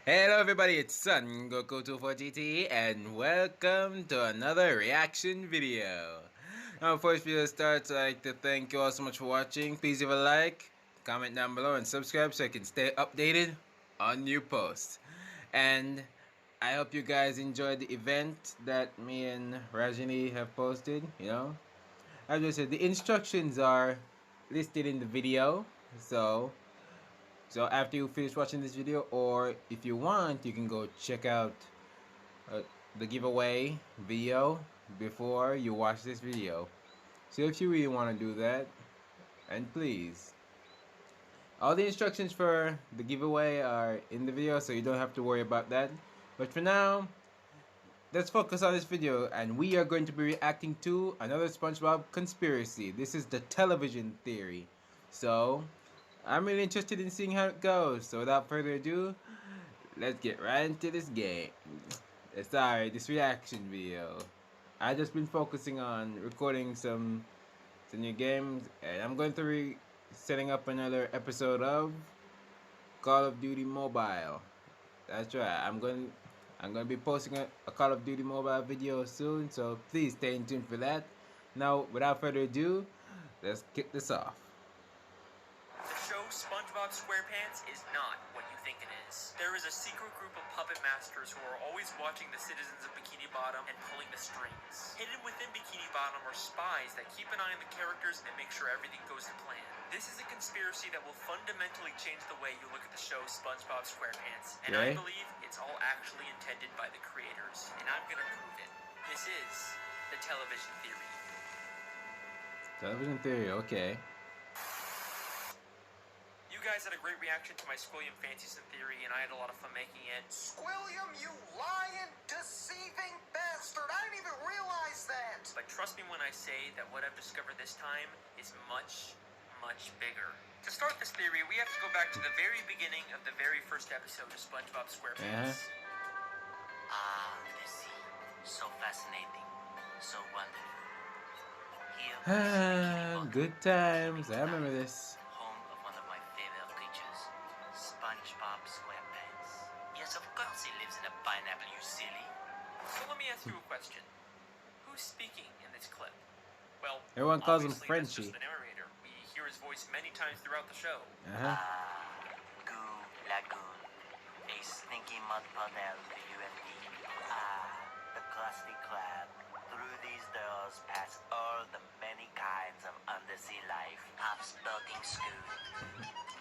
Hello everybody, it's Sun Goku24GT and welcome to another reaction video. Now before this video starts, I'd like to thank you all so much for watching. Please leave a like, comment down below and subscribe so I can stay updated on new posts. And I hope you guys enjoyed the event that me and Rajini have posted, As I said, the instructions are listed in the video, so after you finish watching this video, or if you want, you can go check out uh, the giveaway video before you watch this video. So if you really want to do that, and please, all the instructions for the giveaway are in the video, so you don't have to worry about that. But for now, let's focus on this video, and we are going to be reacting to another SpongeBob conspiracy. This is the television theory. So I'm really interested in seeing how it goes. So without further ado, let's get right into this game. Sorry, this reaction video. I just been focusing on recording some new games, and I'm going to be setting up another episode of Call of Duty Mobile. That's right. I'm going to be posting a Call of Duty Mobile video soon, so please stay tuned for that. Now, without further ado, let's kick this off. The show SpongeBob SquarePants is not what you think it is. There is a secret group of puppet masters who are always watching the citizens of Bikini Bottom and pulling the strings. Hidden within Bikini Bottom are spies that keep an eye on the characters and make sure everything goes to plan. This is a conspiracy that will fundamentally change the way you look at the show SpongeBob SquarePants, and I believe it's all actually intended by the creators, and I'm gonna prove it. This is the television theory. Television theory, okay. You guys had a great reaction to my Squilliam Fancies and Theory, and I had a lot of fun making it. Squilliam, you lying, deceiving bastard! I didn't even realize that! But trust me when I say that what I've discovered this time is much, much bigger. To start this theory, we have to go back to the very beginning of the very first episode of SpongeBob SquarePants. The sea. So fascinating. So wonderful. Here, Good times. I remember this. home of one of my favorite creatures, SpongeBob SquarePants. Yes, of course he lives in a pineapple, you silly. So let me ask you a question. Who's speaking in this clip? Well, Everyone calls him obviously, Frenchie. that's just the narrator. We hear his voice many times throughout the show. Goo Lagoon. A stinky mud puddle for you and me. The crusty crab. Through these doors pass all the many kinds of undersea life. Half-spouting school,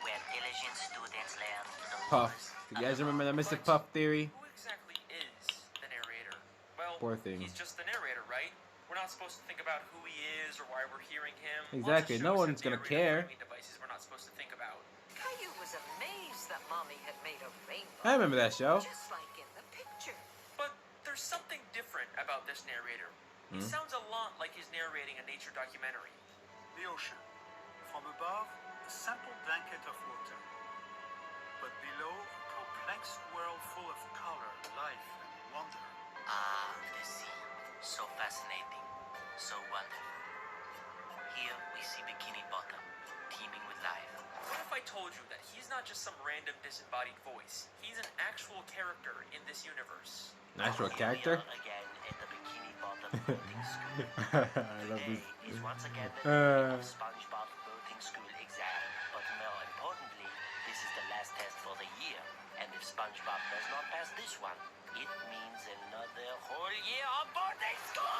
where intelligent students learn the Puff. You guys remember the Mr. Puff theory? Who exactly is the narrator? Well, Poor thing. he's just the narrator, right? We're not supposed to think about who he is or why we're hearing him. Exactly, no one's gonna care. Devices we're not supposed to think about. Caillou was amazed that Mommy had made a rainbow. I remember that show. Just like in the picture. But there's something different about this narrator. He sounds a lot like he's narrating a nature documentary. The ocean. From above, a simple blanket of water. But below, a complex world full of color, life, and wonder. The sea. So fascinating. So wonderful. Here we see Bikini Bottom, teeming with life. What if I told you that he's not just some random disembodied voice? He's an actual character in this universe. Natural Here character? we are again at the Bikini Bottom boating school. I love Today this. is once again the day of SpongeBob boating school exam. But more importantly, this is the last test for the year. And if SpongeBob does not pass this one, it means another whole year of boating school!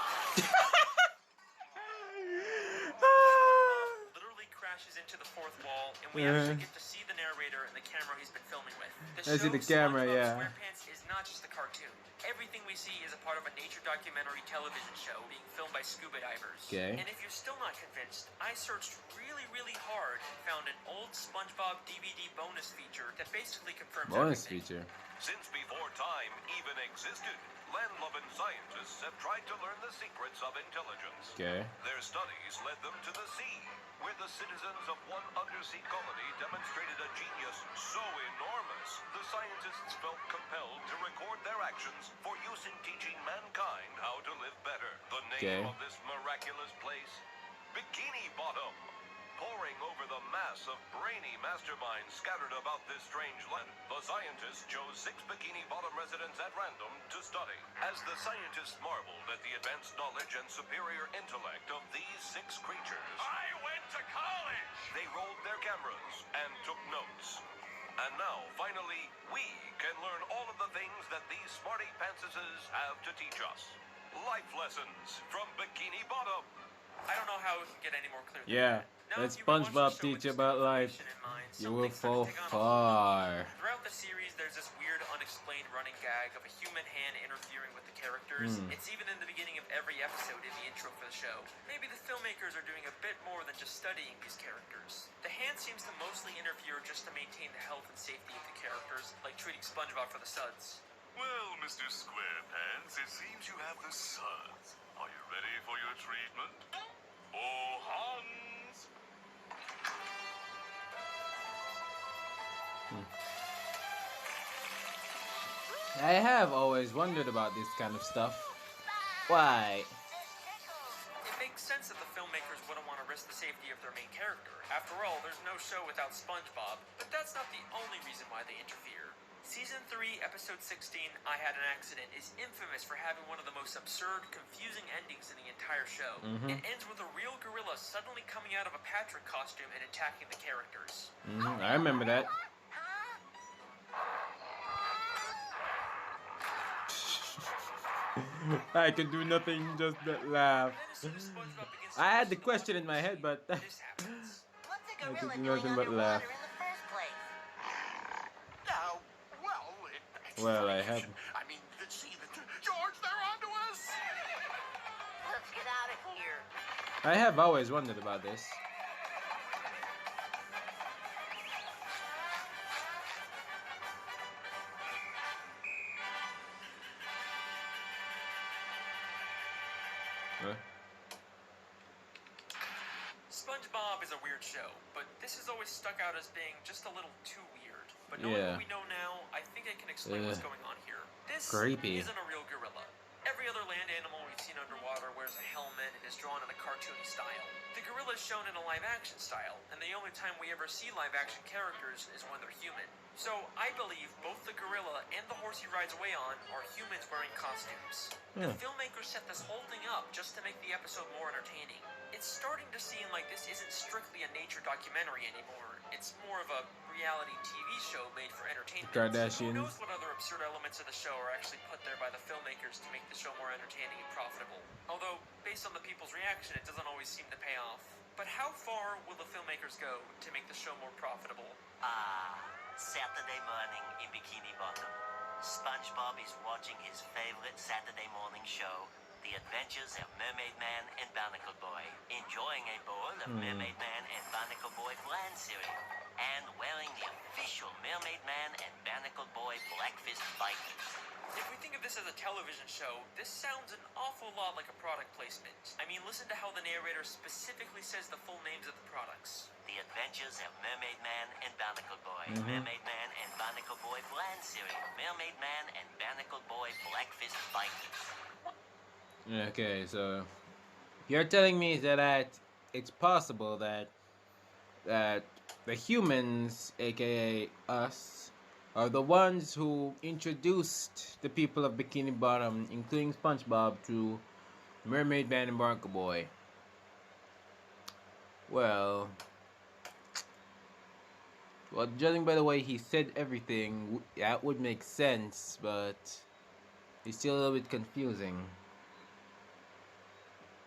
Literally crashes into the fourth wall, and we actually get to see the narrator and the camera he's been filming with. I see the camera, SpongeBob yeah. SquarePants is not just a cartoon. Everything we see is a part of a nature documentary television show being filmed by scuba divers. Okay. And if you're still not convinced, I searched really, really hard and found an old SpongeBob DVD bonus feature that basically confirms Bonus everything. feature. Since before time even existed, land-loving scientists have tried to learn the secrets of intelligence. Okay. Their studies led them to the sea, where the citizens of one undersea colony demonstrated a genius so enormous, the scientists felt compelled to record their actions for use in teaching mankind how to live better. The name of this miraculous place? Bikini Bottom. Poring over the mass of brainy masterminds scattered about this strange land, the scientists chose 6 Bikini Bottom residents at random to study. As the scientists marveled at the advanced knowledge and superior intellect of these 6 creatures, I went to college! They rolled their cameras and took notes. And now, finally, we can learn all of the things that these smarty pantsuses have to teach us. Life lessons from Bikini Bottom. I don't know how it can get any more clear than Yeah, that. Now, let if you've been watching the SpongeBob show teach with you this about new life. information in mind, You will something's starting fall to take on a whole new far. Throughout the series, there's this weird, unexplained running gag of a human hand interfering with the characters. It's even in the beginning of every episode in the intro for the show. Maybe the filmmakers are doing a bit more than just studying these characters. The hand seems to mostly interfere just to maintain the health and safety of the characters, like treating SpongeBob for the suds. Well, Mr. Squarepants, it seems you have the suds. Are you ready for your treatment? Oh, Hans! I have always wondered about this kind of stuff. Why? It makes sense that the filmmakers wouldn't want to risk the safety of their main character. After all, there's no show without SpongeBob, but that's not the only reason why they interfere. Season 3, Episode 16, I Had an Accident, is infamous for having one of the most absurd, confusing endings in the entire show. It ends with a real gorilla suddenly coming out of a Patrick costume and attacking the characters. I remember that. I could do nothing, just but laugh. And as soon as SpongeBob begins to I had push the question water in my head, but this happens. What's a I gorilla could do doing nothing but laugh. underwater in the first place? Well, I have. I mean, see, George, they're onto us! Let's get out of here. I have always wondered about this. Huh? SpongeBob is a weird show, but this has always stuck out as being just a little too weird. But knowing Yeah. what we know now, I think I can explain what's going on here. This Creepy. isn't a real gorilla. Every other land animal we've seen underwater wears a helmet and is drawn in a cartoony style. The gorilla is shown in a live-action style, and the only time we ever see live-action characters is when they're human. So I believe both the gorilla and the horse he rides away on are humans wearing costumes. The filmmakers set this whole thing up just to make the episode more entertaining. It's starting to seem like this isn't strictly a nature documentary anymore. It's more of a reality TV show made for entertainment. Kardashians. Who knows what other absurd elements of the show are actually put there by the filmmakers to make the show more entertaining and profitable. Although, based on the people's reaction, it doesn't always seem to pay off. But how far will the filmmakers go to make the show more profitable? Saturday morning in Bikini Bottom. SpongeBob is watching his favorite Saturday morning show, The Adventures of Mermaid Man and Barnacle Boy, enjoying a bowl of Mermaid Man and Barnacle Boy bland cereal, and wearing the official Mermaid Man and Barnacle Boy breakfast Vikings. If we think of this as a television show, this sounds an awful lot like a product placement. I mean, listen to how the narrator specifically says the full names of the products. The Adventures of Mermaid Man and Barnacle Boy, Mermaid Man and Barnacle Boy bland cereal, Mermaid Man and Barnacle Boy breakfast Vikings. Okay, so you're telling me that it's possible that the humans, aka us, are the ones who introduced the people of Bikini Bottom, including SpongeBob, to Mermaid Man and Barnacle Boy. Well, judging by the way he said everything, that would make sense, but it's still a little bit confusing.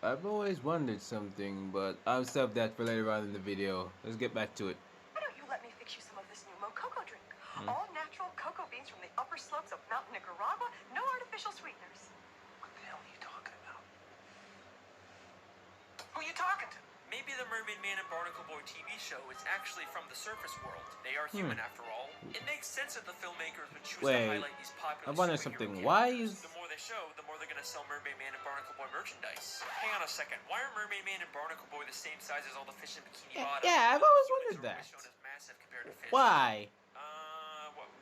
I've always wondered something, but I'll save that for later on in the video. Let's get back to it. Why don't you let me fix you some of this new Mococo drink? All natural cocoa beans from the upper slopes of Mount Nicaragua, no artificial sweeteners. What the hell are you talking about? Who are you talking to? Maybe the Mermaid Man and Barnacle Boy TV show is actually from the surface world. They are human after all. It makes sense that the filmmakers would choose to highlight these popular I wonder superhero something. characters. Why is The more they show, the more they're gonna sell Mermaid Man and Barnacle Boy merchandise. Hang on a second. Why are Mermaid Man and Barnacle Boy the same size as all the fish in Bikini Bottom? yeah, I've always Humans wondered are that. always shown as massive compared to fish. why?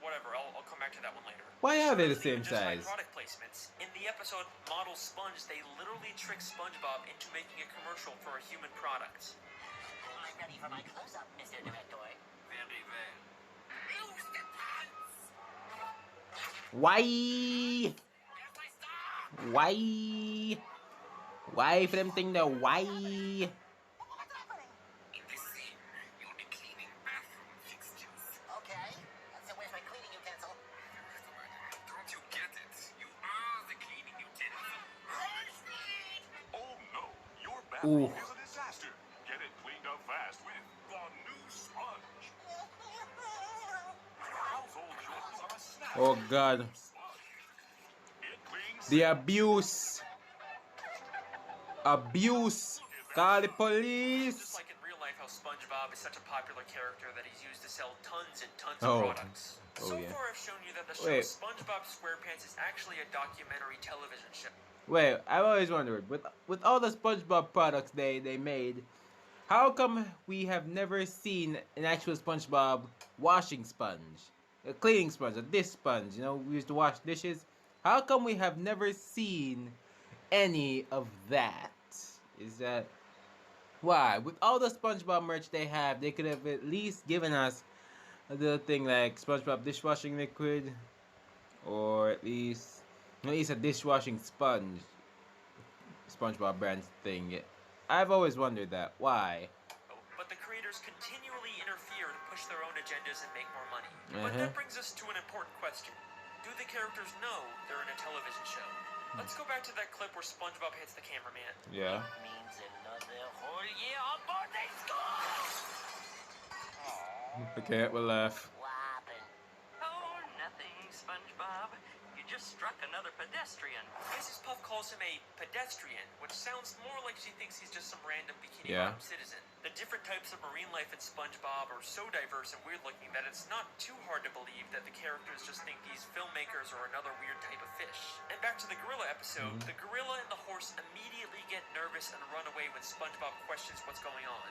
Whatever. I'll come back to that one later. Why are they the Shows same even just like size? Product placements. In the episode Model Sponge, they literally trick SpongeBob into making a commercial for a human product. ready for my close-up, Mr. Director. Very well. Use the pants! Why? Where's my star? Why? Why for them thing there? Why? What's happening? In this scene, you'll be cleaning bathroom fixtures. Okay. So where's my cleaning utensil? Don't you get it? You are the cleaning utensil. Oh no, your Ooh. bathroom is a disaster. Get it cleaned up fast with the new sponge. Household chores are a snap. Oh God. It cleans The abuse. Abuse. Call the police. Just like in real life, how SpongeBob is such a popular character that he's used to sell tons and tons Oh. of products. Oh, So yeah. far, I've shown you that the show Wait. SpongeBob SquarePants is actually a documentary television show. Wait, I've always wondered, with all the SpongeBob products they made, how come we have never seen an actual SpongeBob washing sponge? A cleaning sponge, a dish sponge, you know, we used to wash dishes. How come we have never seen any of that? Is that why? With all the SpongeBob merch they have, they could have at least given us a little thing like SpongeBob dishwashing liquid, or at least a dishwashing sponge. SpongeBob brand thing. I've always wondered that. Why? But the creators continually interfere to push their own agendas and make more money. But Uh-huh. that brings us to an important question. Do the characters know they're in a television show? Let's go back to that clip where SpongeBob hits the cameraman. Yeah. It means another whole year on boarding school. Okay, we'll laugh. What happened? Oh, nothing, SpongeBob. You just struck another pedestrian. Mrs. Puff calls him a pedestrian, which sounds more like she thinks he's just some random Bikini Yeah. Bottom citizen. The different types of marine life in SpongeBob are so diverse and weird looking that it's not too hard to believe that the characters just think these filmmakers are another weird type of fish. And back to the gorilla episode, the gorilla and the horse immediately get nervous and run away when SpongeBob questions what's going on.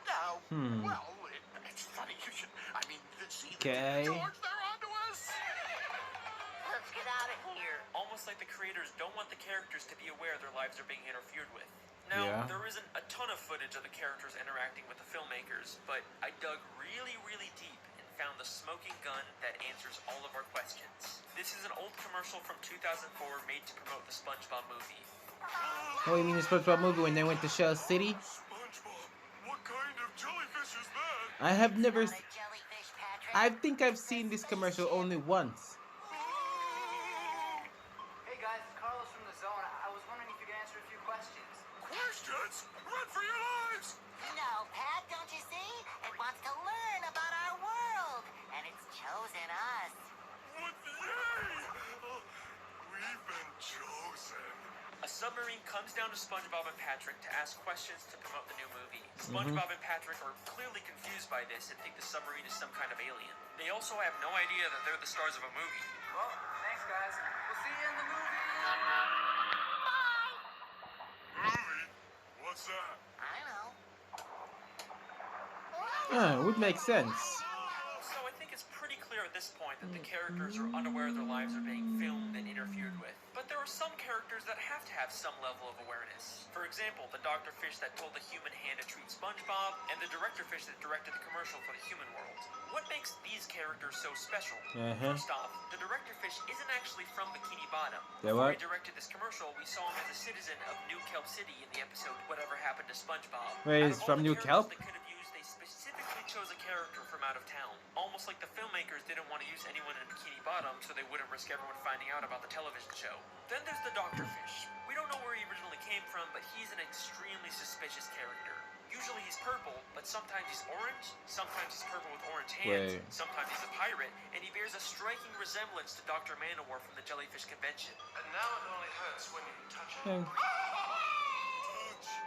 No. Hmm. Well, it's funny you should. I mean, see, Okay. George, they're onto us. Let's get out of here. Almost like the creators don't want the characters to be aware their lives are being interfered with. Now, Yeah. there isn't a ton of footage of the characters interacting with the filmmakers, but I dug really, really deep and found the smoking gun that answers all of our questions. This is an old commercial from 2004 made to promote the SpongeBob movie. Oh, you mean the SpongeBob movie when they went to Shell City? SpongeBob, what kind of jellyfish is that? I have never. Not a jellyfish, Patrick. I think I've seen this commercial only once. Hey guys, it's Carlos from the Zone. I was wondering if you could answer a few questions. Questions? Run for your lives! No, Pat, don't you see? It wants to learn about our world, and it's chosen us. What yay! We've been chosen. A submarine comes down to SpongeBob and Patrick to ask questions to promote the new movie. SpongeBob and Patrick are clearly confused by this and think the submarine is some kind of alien. They also have no idea that they're the stars of a movie. Well, thanks guys. We'll see you in the movie. Movie? What's that? I know. Would make sense. So I think it's pretty clear at this point that the characters are unaware their lives are being filmed and interfered with. But there are some characters that have to have some level of awareness. For example, the Dr. Fish that told the human hand to treat SpongeBob, and the Director Fish that directed the commercial for the human world. What makes these characters so special? First off, the Director Fish isn't actually from Bikini Bottom. Yeah, Before what? he directed this commercial, we saw him as a citizen of New Kelp City in the episode Whatever Happened to SpongeBob. Wait, Out he's of all from the New characters Kelp? they could have used, they specifically chose a character from out of town. Almost like the filmmakers didn't want to use anyone in Bikini Bottom so they wouldn't risk everyone finding out about the television show. Then there's the Dr. Fish. We don't know where he originally came from, but he's an extremely suspicious character. Usually he's purple, but sometimes he's orange, sometimes he's purple with orange hands, Wait. sometimes he's a pirate, and he bears a striking resemblance to Dr. Manowar from the Jellyfish Convention. And now it only hurts when you touch it.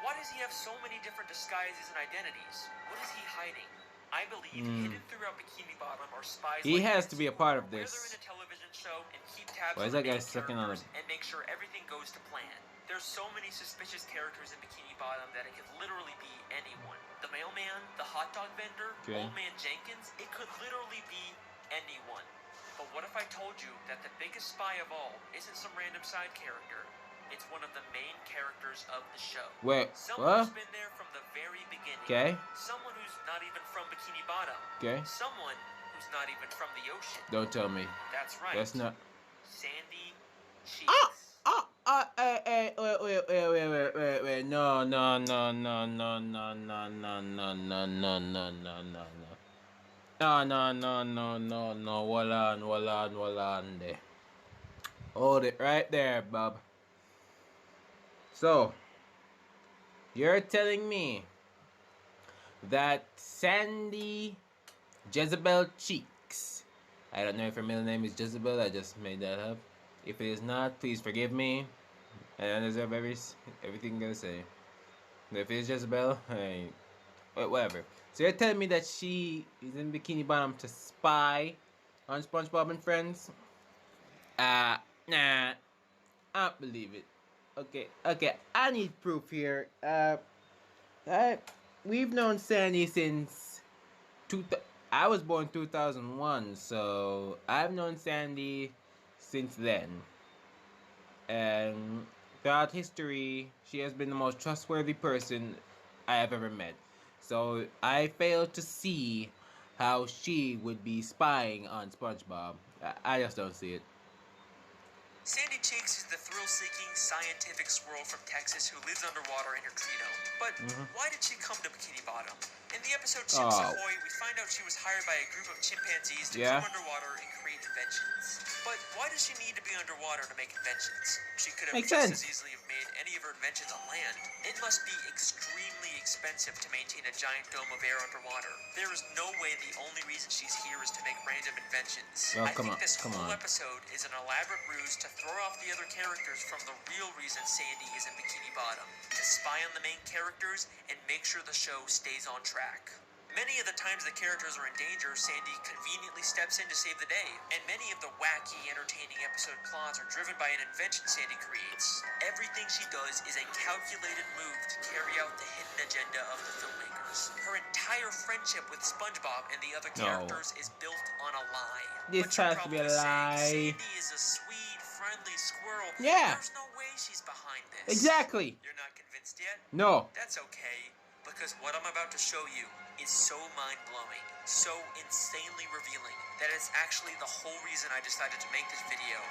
Why does he have so many different disguises and identities? What is he hiding? I believe hidden throughout Bikini Bottom are spies. He like has this to be a who part are of aware this. they're in a television show and keep tabs Why is on that the guy main sucking on characters and make sure everything goes to plan. There's so many suspicious characters in Bikini Bottom that it could literally be anyone. The mailman, the hot dog vendor, Okay. Old Man Jenkins, it could literally be anyone. But what if I told you that the biggest spy of all isn't some random side character? It's one of the main characters of the show. Wait, Someone what? who's been there from the very beginning. Okay. Someone who's not even from Bikini Bottom. Okay. Someone who's not even from the ocean. Don't tell me. That's right. That's not. Sandy Cheeks. Wait. No. No. Hold on there. Hold it right there, Bob. So, you're telling me that Sandy Jezebel Cheeks, I don't know if her middle name is Jezebel, I just made that up. If it is not, please forgive me. I deserve everything I'm gonna say. If it is Jezebel, whatever. So you're telling me that she is in Bikini Bottom to spy on SpongeBob and Friends? Nah, I don't believe it. Okay, I need proof here. We've known Sandy since I was born 2001, so I've known Sandy since then. And throughout history, she has been the most trustworthy person I have ever met. So I fail to see how she would be spying on SpongeBob. I just don't see it. Sandy Cheeks is the thrill-seeking scientific squirrel from Texas who lives underwater in her tree dome. But why did she come to Bikini Bottom? In the episode Chimps Ahoy, we find out she was hired by a group of chimpanzees to come underwater and create inventions. But why does she need to be underwater to make inventions? She could have just as easily have made any of her inventions on land. It must be extremely expensive to maintain a giant dome of air underwater. There is no way the only reason she's here is to make random inventions. I think this whole episode is an elaborate ruse to throw off the other characters from the real reason Sandy is in Bikini Bottom, to spy on the main characters and make sure the show stays on track. Many of the times the characters are in danger, Sandy conveniently steps in to save the day, and many of the wacky, entertaining episode plots are driven by an invention Sandy creates. Everything she does is a calculated move to carry out the hidden agenda of the filmmakers. Her entire friendship with SpongeBob and the other characters is built on a lie. This has to be a lie. Sandy is a sweet, friendly squirrel. Yeah. There's no way she's behind this. Exactly. You're not convinced yet? No. That's okay, because what I'm about to show you is so mind-blowing, so insanely revealing, that it's actually the whole reason I decided to make this video.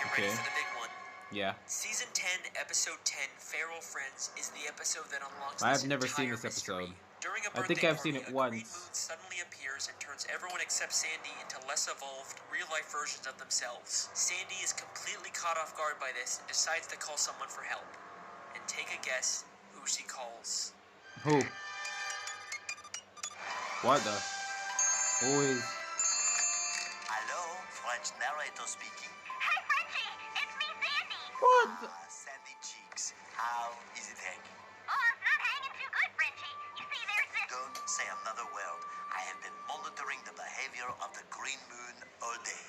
Get ready for the big one. Yeah. Season 10, Episode 10, Feral Friends, is the episode that unlocks I've never seen this episode. During a I think I've seen it once. green moon suddenly appears and turns everyone except Sandy into less evolved, real-life versions of themselves. Sandy is completely caught off guard by this and decides to call someone for help. And take a guess who she calls. Who? What the? Who is? Hello, French narrator speaking. Hey, Frenchie! It's me, Sandy! What? Sandy Cheeks, how is it hanging? Oh, it's not hanging too good, Frenchie. You see, there's this... Don't say another word. I have been monitoring the behavior of the green moon all day.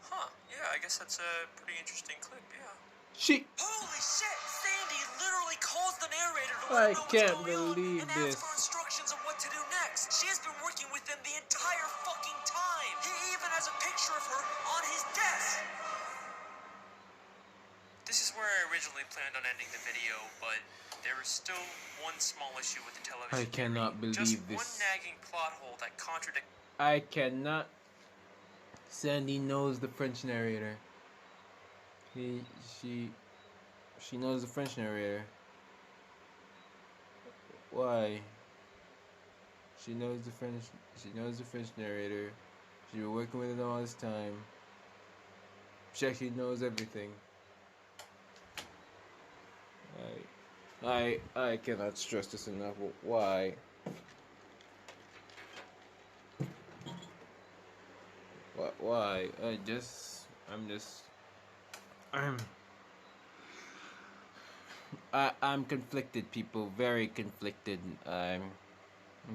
Huh, yeah, I guess that's a pretty interesting clip, yeah. Holy shit! Sandy literally calls the narrator to I let her know can't what's going believe on and this. asks for instructions on what to do next. She has been working with them the entire fucking time. He even has a picture of her on his desk. This is where I originally planned on ending the video, but there is still one small issue with the television. I cannot believe Just this. one nagging plot hole that contradicts. I cannot. Sandy knows the French narrator. She knows the French narrator. Why? She knows the French narrator. She's been working with him all this time. She actually knows everything. I cannot stress this enough. Why? Why? I'm conflicted, people. Very conflicted. I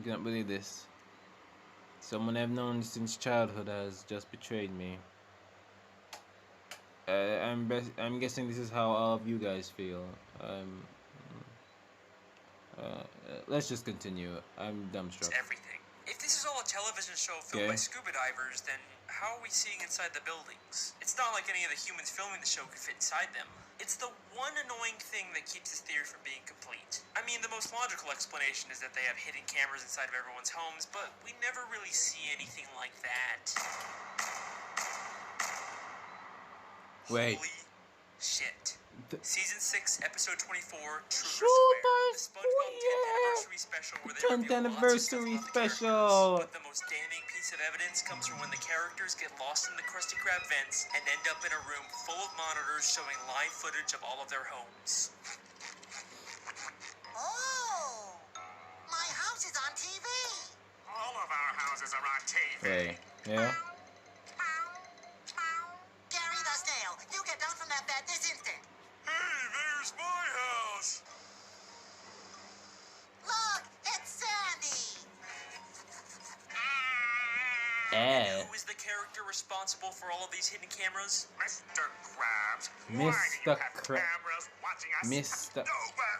cannot believe this. Someone I've known since childhood has just betrayed me. I'm guessing this is how all of you guys feel. Let's just continue. I'm dumbstruck. Everything. If this is all a television show filmed by scuba divers, then how are we seeing inside the buildings? It's not like any of the humans filming the show could fit inside them. It's the one annoying thing that keeps his theory from being complete. I mean, the most logical explanation is that they have hidden cameras inside of everyone's homes, but we never really see anything like that. Wait. Holy shit. Season 6, episode 24, Truth or Truth Square. or The SpongeBob 10th Square. anniversary special where they 10th reveal lots of anniversary stuff about the characters. special. But the most damning piece of evidence comes from when the characters get lost in the Krusty Krab vents and end up in a room full of monitors showing live footage of all of their homes. Oh, my house is on TV. All of our houses are on TV. Wait, yeah? Gary the snail, you get down from that bed this instant. Hey, there's my house! Look, it's Sandy. Who is the character responsible for all of these hidden cameras? Mr. Krabs, Mr. why do you have Krab- cameras watching us? Mr. No, but,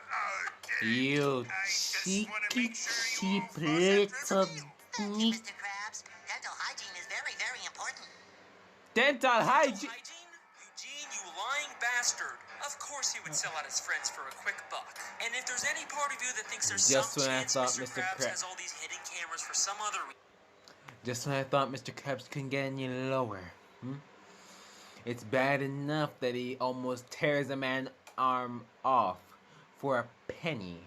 You I just wanna cheeky, make sure you cheap all faucets little reveal. Thank you, sneak. Mr. Krabs. Dental hygiene is very, very important. Dental hygiene. Eugene, you lying bastard. Of course he would sell out his friends for a quick buck. And if there's any part of you that thinks there's Just some when I chance thought Mr. Mr. Krabs Krab- has all these hidden cameras for some other reason. Just when I thought Mr. Krabs couldn't get any lower. It's bad enough that he almost tears a man's arm off for a penny.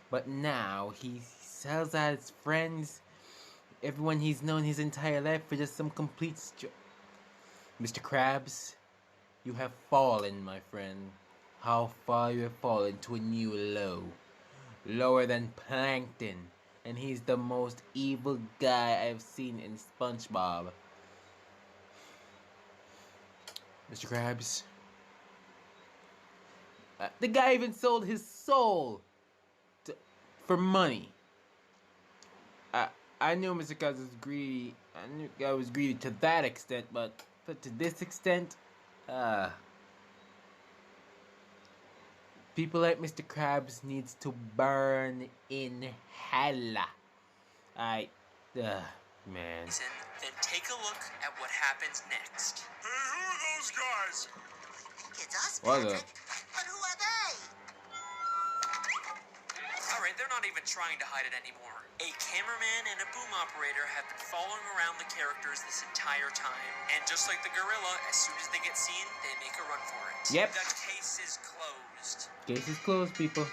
But now he sells out his friends, everyone he's known his entire life, for just some complete Mr. Krabs, you have fallen, my friend. How far you have fallen to a new low. Lower than Plankton. And he's the most evil guy I've seen in SpongeBob. Mr. Krabs. The guy even sold his soul for money. I knew Mr. Krabs was greedy. I knew I was greedy to that extent, but to this extent, people like Mr. Krabs needs to burn in hell. Man. Then take a look at what happens next. Hey, who are those guys? I think it's us, What Patrick. But who are they? Alright, they're not even trying to hide it anymore. A cameraman and a boom operator have been following around the characters this entire time. And just like the gorilla, as soon as they get seen, they make a run for it. Yep. The case is closed. Case is closed, people.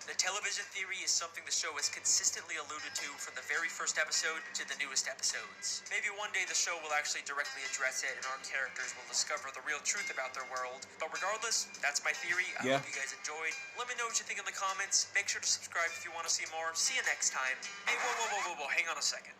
The television theory is something the show has consistently alluded to from the very first episode to the newest episodes. Maybe one day the show will actually directly address it and our characters will discover the real truth about their world. But regardless, that's my theory. I hope you guys enjoyed. Let me know what you think in the comments. Make sure to subscribe if you want to see more. See you next time. Hey, whoa, hang on a second.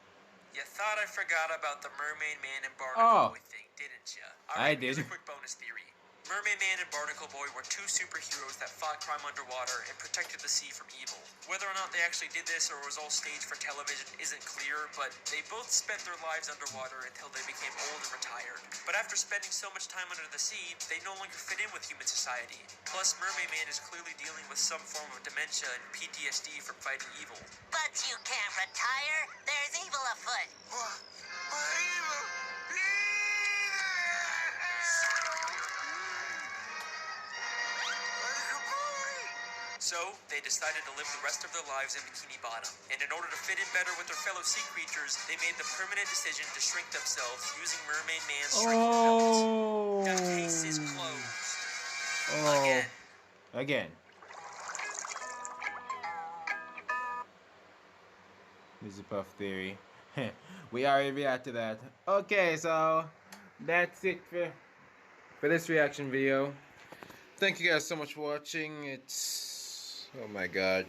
You thought I forgot about the Mermaid Man and Barnacle Boy thing, didn't ya? I Here's did. a quick bonus theory. Mermaid Man and Barnacle Boy were two superheroes that fought crime underwater and protected the sea from evil. Whether or not they actually did this or was all staged for television isn't clear, but they both spent their lives underwater until they became old and retired. But after spending so much time under the sea, they no longer fit in with human society. Plus, Mermaid Man is clearly dealing with some form of dementia and PTSD from fighting evil. But you can't retire. There's evil afoot. So, they decided to live the rest of their lives in Bikini Bottom. And in order to fit in better with their fellow sea creatures, they made the permanent decision to shrink themselves using Mermaid Man's shrinking belt. The case is closed. Again. This is Puff Theory. We already reacted to that. Okay, so that's it for this reaction video. Thank you guys so much for watching. Oh my god.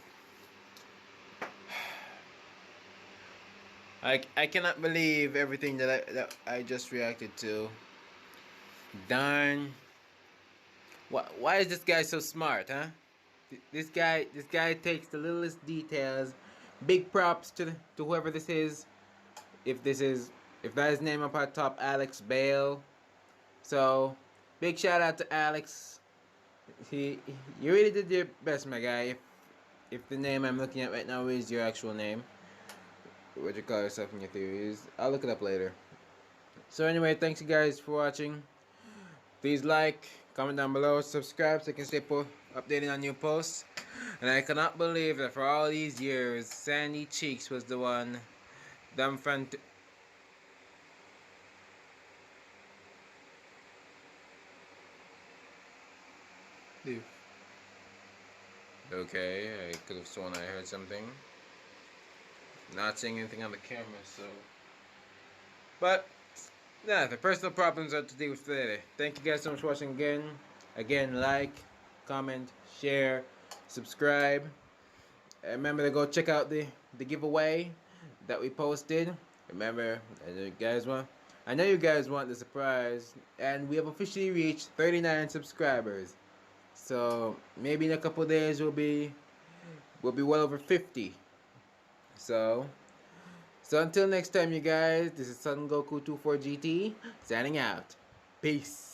I cannot believe everything that I just reacted to. Darn. Why is this guy so smart, huh? This guy takes the littlest details. Big props to whoever this is. If that is name up at top, Alex Bale. So big shout out to Alex. You really did your best, my guy. If the name I'm looking at right now is your actual name, what you call yourself in your theories, I'll look it up later. So anyway, thanks you guys for watching. Please like, Comment down below, subscribe so you can stay updated on new posts. And I cannot believe that for all these years, Sandy Cheeks was the one dumb front. Okay, I could have sworn I heard something. Not seeing anything on the camera, so. But, yeah, the personal problems are to deal with later. Thank you guys so much for watching again. Again, like, comment, share, subscribe. And remember to go check out the giveaway that we posted. Remember, I know you guys want the surprise, and we have officially reached 39 subscribers. So maybe in a couple days we'll be well over 50. So until next time, you guys. This is Sun Goku 24 GT signing out. Peace.